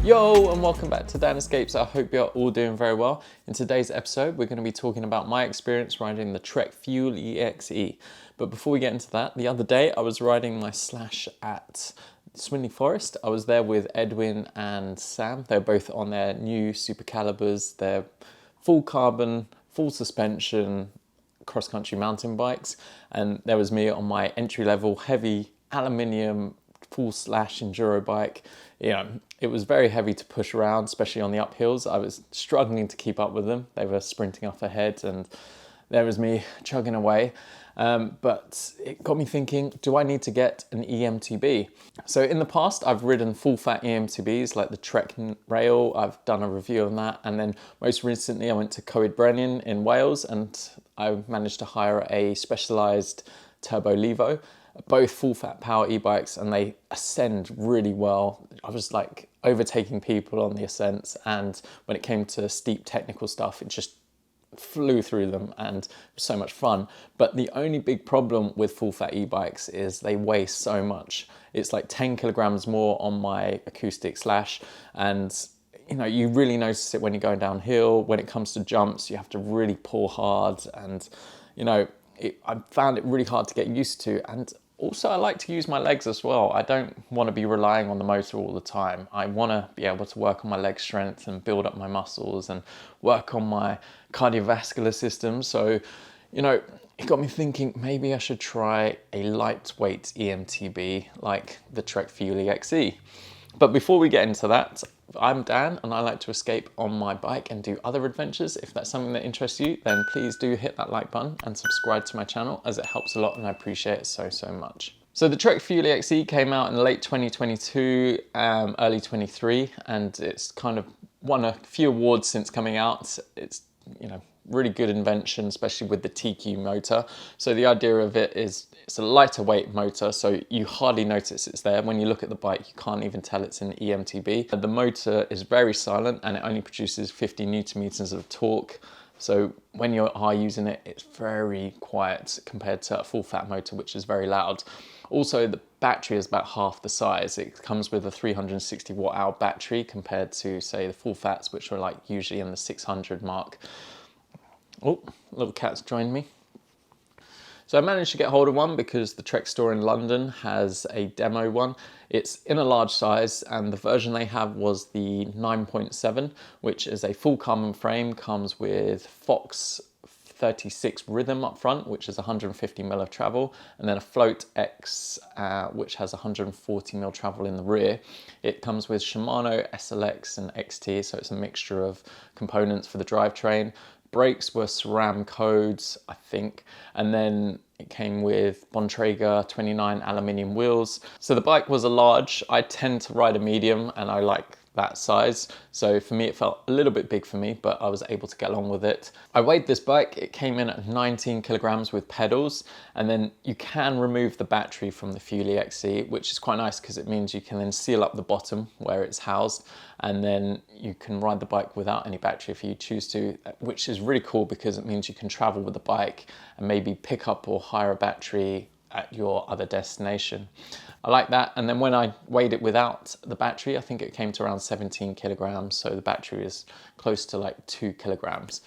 Yo, and welcome back to Dan Escapes. I hope you're all doing very well. In today's episode, we're going to be talking about my experience riding the Trek Fuel EXe. But before we get into that, the other day I was riding my Slash at Swinley Forest. I was there with Edwin and Sam. They're both on their new Super Calibers. They're full carbon, full suspension, cross-country mountain bikes. And there was me on my entry-level heavy aluminium full Slash enduro bike. It was very heavy to push around, especially on the uphills. I was struggling to keep up with them. They were sprinting off ahead and there was me chugging away. But it got me thinking, do I need to get an EMTB? So in the past, I've ridden full fat EMTBs like the Trek Rail. I've done a review on that. And then most recently I went to Coed Brennan in Wales and I managed to hire a specialized Turbo Levo. Both full fat power e-bikes, and they ascend really well. I was like overtaking people on the ascents, and when it came to steep technical stuff, it just flew through them and it was so much fun. But the only big problem with full fat e-bikes is they weigh so much. It's like 10 kilograms more on my acoustic Slash, and you really notice it when you're going downhill. When it comes to jumps, you have to really pull hard, and I found it really hard to get used to. And also, I like to use my legs as well. I don't want to be relying on the motor all the time. I want to be able to work on my leg strength and build up my muscles and work on my cardiovascular system. So, it got me thinking maybe I should try a lightweight EMTB like the Trek Fuel EXe. But before we get into that, I'm Dan and I like to escape on my bike and do other adventures. If that's something that interests you, then please do hit that like button and subscribe to my channel, as it helps a lot and I appreciate it so much. So the Trek Fuel EXe came out in late 2022, early 23, and it's kind of won a few awards since coming out. It's, really good invention, especially with the TQ motor. So the idea of it is it's a lighter weight motor, so you hardly notice it's there. When you look at the bike, you can't even tell it's an EMTB. The motor is very silent and it only produces 50 Newton meters of torque. So when you are using it, it's very quiet compared to a full fat motor, which is very loud. Also, the battery is about half the size. It comes with a 360 watt hour battery compared to, say, the full fats, which are like usually in the 600 mark. Oh, little cat's joined me. So I managed to get hold of one because the Trek store in London has a demo one. It's in a large size, and the version they have was the 9.7, which is a full carbon frame, comes with Fox 36 rhythm up front, which is 150 mil of travel, and then a Float X, which has 140 mil travel in the rear. It comes with Shimano SLX and XT, so it's a mixture of components for the drivetrain. Brakes were SRAM codes, I think, and then it came with Bontrager 29 aluminium wheels. So the bike was a large. I tend to ride a medium and I like that size. So for me, it felt a little bit big for me, but I was able to get along with it. I weighed this bike. It came in at 19 kilograms with pedals, and then you can remove the battery from the Fuel EXe, which is quite nice because it means you can then seal up the bottom where it's housed, and then you can ride the bike without any battery if you choose to, which is really cool because it means you can travel with the bike and maybe pick up or hire a battery at your other destination. I like that. And then when I weighed it without the battery, I think it came to around 17 kilograms. So the battery is close to like 2 kilograms.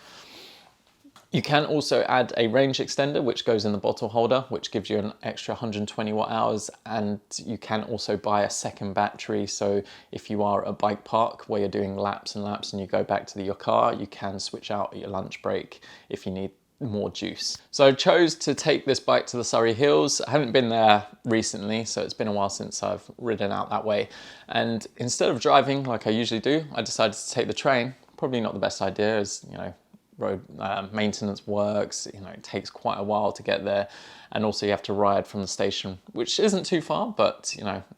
You can also add a range extender, which goes in the bottle holder, which gives you an extra 120 watt hours. And you can also buy a second battery. So if you are at a bike park where you're doing laps and laps and you go back to your car, you can switch out at your lunch break if you need more juice. So I chose to take this bike to the Surrey Hills. I haven't been there recently, so it's been a while since I've ridden out that way. And instead of driving like I usually do, I decided to take the train. Probably not the best idea, as road maintenance works. It takes quite a while to get there, and also you have to ride from the station, which isn't too far, but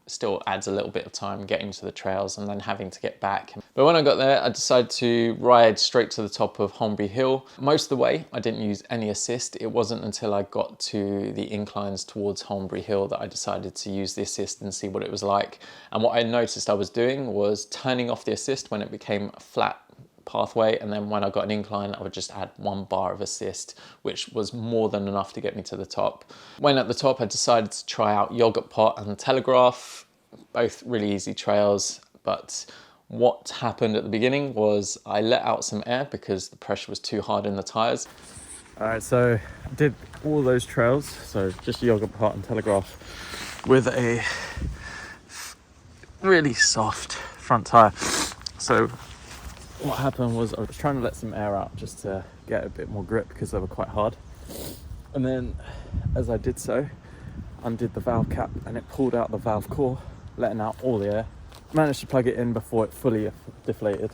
still adds a little bit of time getting to the trails and then having to get back. But when I got there, I decided to ride straight to the top of Holmby Hill. Most of the way I didn't use any assist. It wasn't until I got to the inclines towards Holmby Hill that I decided to use the assist and see what it was like. And what I noticed I was doing was turning off the assist when it became a flat pathway, and then when I got an incline I would just add 1 bar of assist, which was more than enough to get me to the top. When at the top, I decided to try out Yogurt Pot and Telegraph, both really easy trails, but What happened at the beginning was I let out some air because the pressure was too hard in the tyres. All right, so I did all those trails, so just Yogurt Park and Telegraph with a really soft front tyre. So what happened was I was trying to let some air out just to get a bit more grip because they were quite hard. And then as I did so, undid the valve cap and it pulled out the valve core, letting out all the air. Managed to plug it in before it fully deflated,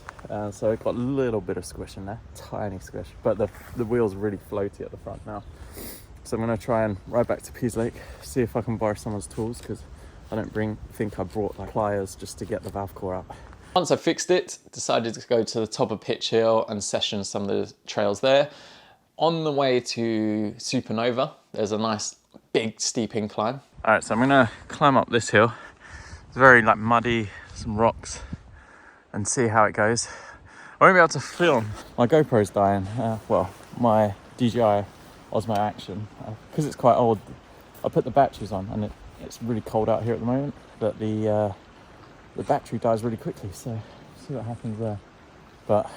so it got a little bit of squish in there, tiny squish, but the wheel's really floaty at the front now. So I'm going to try and ride back to Pease Lake, see if I can borrow someone's tools, because I don't think I brought like pliers just to get the valve core out. Once I fixed it, decided to go to the top of Pitch Hill and session some of the trails there. On the way to Supernova, there's a nice big steep incline. All right, so I'm going to climb up this hill. It's very like muddy, some rocks, and see how it goes. I won't be able to film. My GoPro's dying. Well, my DJI Osmo Action, because it's quite old. I put the batteries on, and it's really cold out here at the moment. But the battery dies really quickly, so see what happens there. But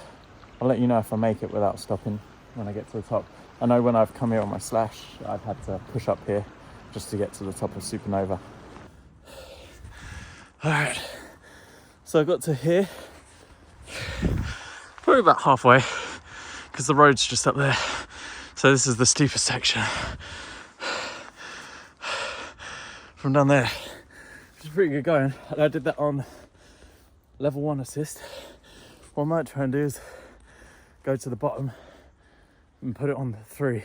I'll let you know if I make it without stopping when I get to the top. I know when I've come here on my slash, I've had to push up here just to get to the top of Supernova. All right, so I got to here, probably about halfway, because the road's just up there. So this is the steepest section. From down there, which is pretty good going. And I did that on level 1 assist. What I might try and do is go to the bottom and put it on 3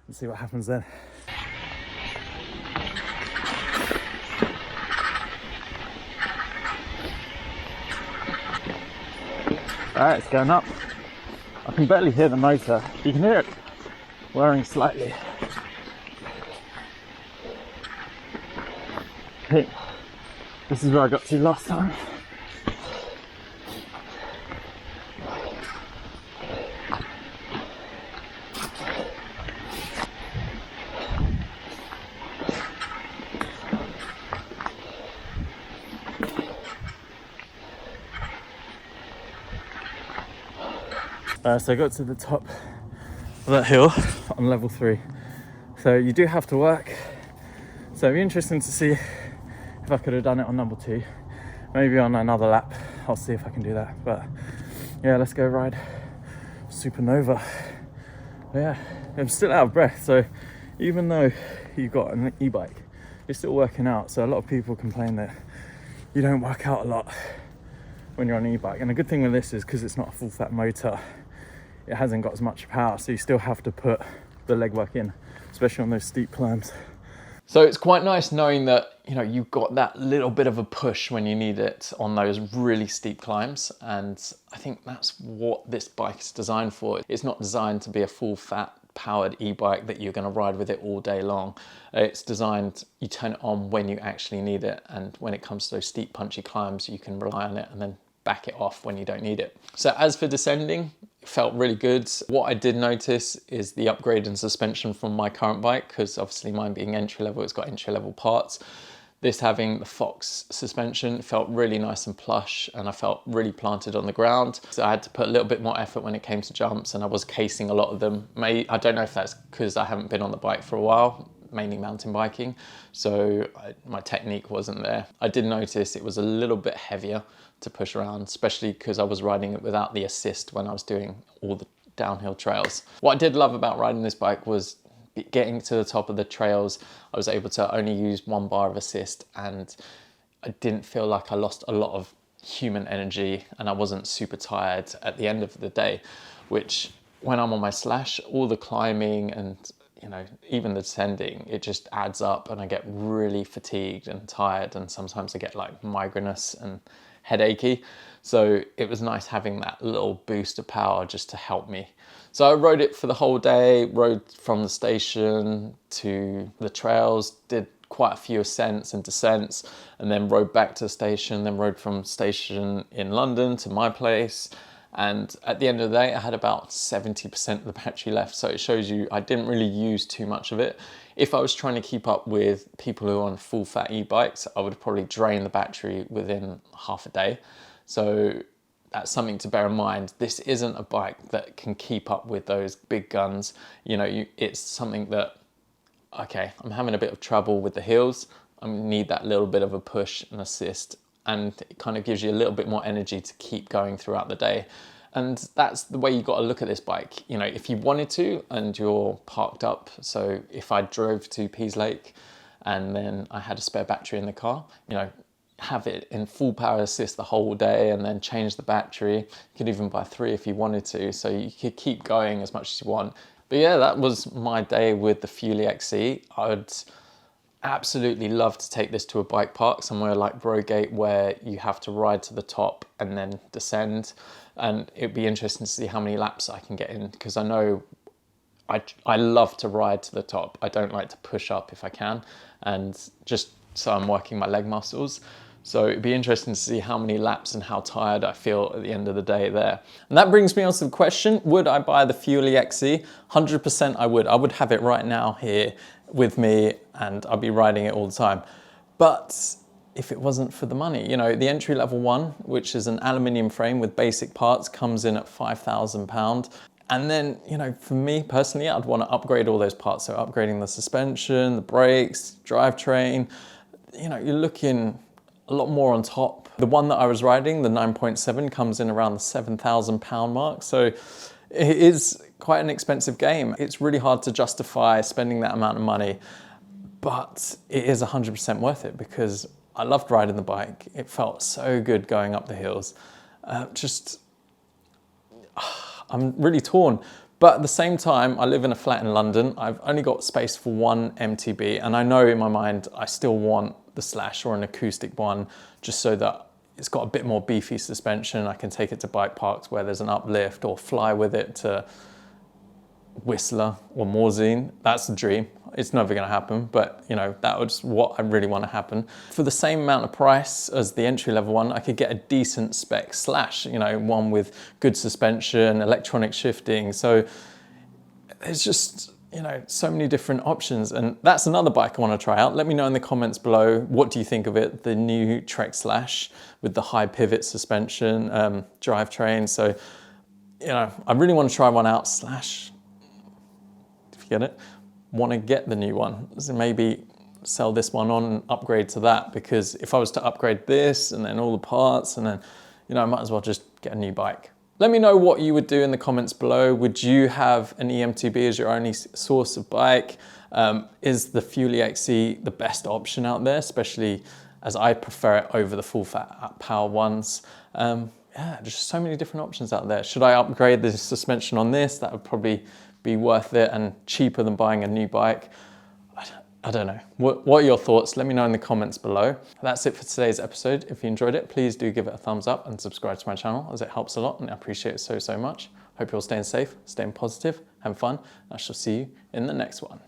and see what happens then. Alright, it's going up. I can barely hear the motor. You can hear it whirring slightly. I think this is where I got to last time. So I got to the top of that hill on level 3. So you do have to work. So it'd be interesting to see if I could have done it on number 2. Maybe on another lap. I'll see if I can do that. But yeah, let's go ride Supernova. Yeah, I'm still out of breath. So even though you've got an e-bike, you're still working out. So a lot of people complain that you don't work out a lot when you're on an e-bike. And the good thing with this is because it's not a full fat motor, it hasn't got as much power, so you still have to put the legwork in, especially on those steep climbs. So it's quite nice knowing that, you know, you've got that little bit of a push when you need it on those really steep climbs. And I think that's what this bike is designed for. It's not designed to be a full fat powered e-bike that you're going to ride with it all day long. It's designed, you turn it on when you actually need it, and when it comes to those steep punchy climbs you can rely on it and then back it off when you don't need it. So as for descending, it felt really good. What I did notice is the upgrade in suspension from my current bike, because obviously mine being entry level, it's got entry level parts. This having the Fox suspension felt really nice and plush, and I felt really planted on the ground. So I had to put a little bit more effort when it came to jumps, and I was casing a lot of them. I don't know if that's because I haven't been on the bike for a while, mainly mountain biking, so my technique wasn't there. I did notice it was a little bit heavier to push around, especially because I was riding it without the assist when I was doing all the downhill trails. What I did love about riding this bike was getting to the top of the trails. I was able to only use 1 bar of assist, and I didn't feel like I lost a lot of human energy, and I wasn't super tired at the end of the day, which when I'm on my slash, all the climbing and, you know, even the descending, it just adds up, and I get really fatigued and tired, and sometimes I get like migrainous and headachy. So it was nice having that little boost of power just to help me. So I rode it for the whole day, rode from the station to the trails, did quite a few ascents and descents, and then rode back to the station, then rode from station in London to my place. And at the end of the day, I had about 70% of the battery left. So it shows you I didn't really use too much of it. If I was trying to keep up with people who are on full fat e-bikes, I would probably drain the battery within half a day. So that's something to bear in mind. This isn't a bike that can keep up with those big guns. You know, it's something that, okay, I'm having a bit of trouble with the hills. I need that little bit of a push and assist, and it kind of gives you a little bit more energy to keep going throughout the day. And that's the way you got to look at this bike. You know, if you wanted to and you're parked up, so if I drove to Pease Lake and then I had a spare battery in the car, you know, have it in full power assist the whole day and then change the battery. You could even buy 3 if you wanted to, so you could keep going as much as you want. But yeah, that was my day with the Fuel EXe. I would absolutely love to take this to a bike park, somewhere like Brogate, where you have to ride to the top and then descend. And it'd be interesting to see how many laps I can get in, because I know I love to ride to the top. I don't like to push up if I can, and just so I'm working my leg muscles. So it'd be interesting to see how many laps and how tired I feel at the end of the day there. And that brings me on to the question, would I buy the Fuel EXe? 100% I would. I would have it right now here with me and I'd be riding it all the time. But if it wasn't for the money, you know, the entry level one, which is an aluminium frame with basic parts, comes in at £5,000. And then, you know, for me personally, I'd want to upgrade all those parts. So upgrading the suspension, the brakes, drivetrain, you know, you're looking a lot more on top. The one that I was riding, the 9.7, comes in around the £7,000 mark. So it is quite an expensive game. It's really hard to justify spending that amount of money, but it is 100% worth it because I loved riding the bike. It felt so good going up the hills. I'm really torn. But at the same time, I live in a flat in London. I've only got space for one MTB, and I know in my mind I still want the Slash or an acoustic one, just so that it's got a bit more beefy suspension. I can take it to bike parks where there's an uplift, or fly with it to Whistler or Morzine. That's the dream. It's never going to happen, but you know, that was what I really want to happen. For the same amount of price as the entry level one, I could get a decent spec Slash, you know, one with good suspension, electronic shifting. So there's just, you know, so many different options, and that's another bike I want to try out. Let me know in the comments below, what do you think of it? The new Trek Slash with the high pivot suspension, drivetrain. So, you know, I really want to try one out. Slash, if you get it, want to get the new one. So maybe sell this one on and upgrade to that, because if I was to upgrade this and then all the parts, and then, you know, I might as well just get a new bike. Let me know what you would do in the comments below. Would you have an EMTB as your only source of bike? Is the Fuel EXe the best option out there, especially as I prefer it over the full fat power ones? Yeah, just so many different options out there. Should I upgrade the suspension on this? That would probably be worth it and cheaper than buying a new bike. I don't know. What are your thoughts? Let me know in the comments below. That's it for today's episode. If you enjoyed it, please do give it a thumbs up and subscribe to my channel, as it helps a lot and I appreciate it so much. Hope you're all staying safe, staying positive, having fun. I shall see you in the next one.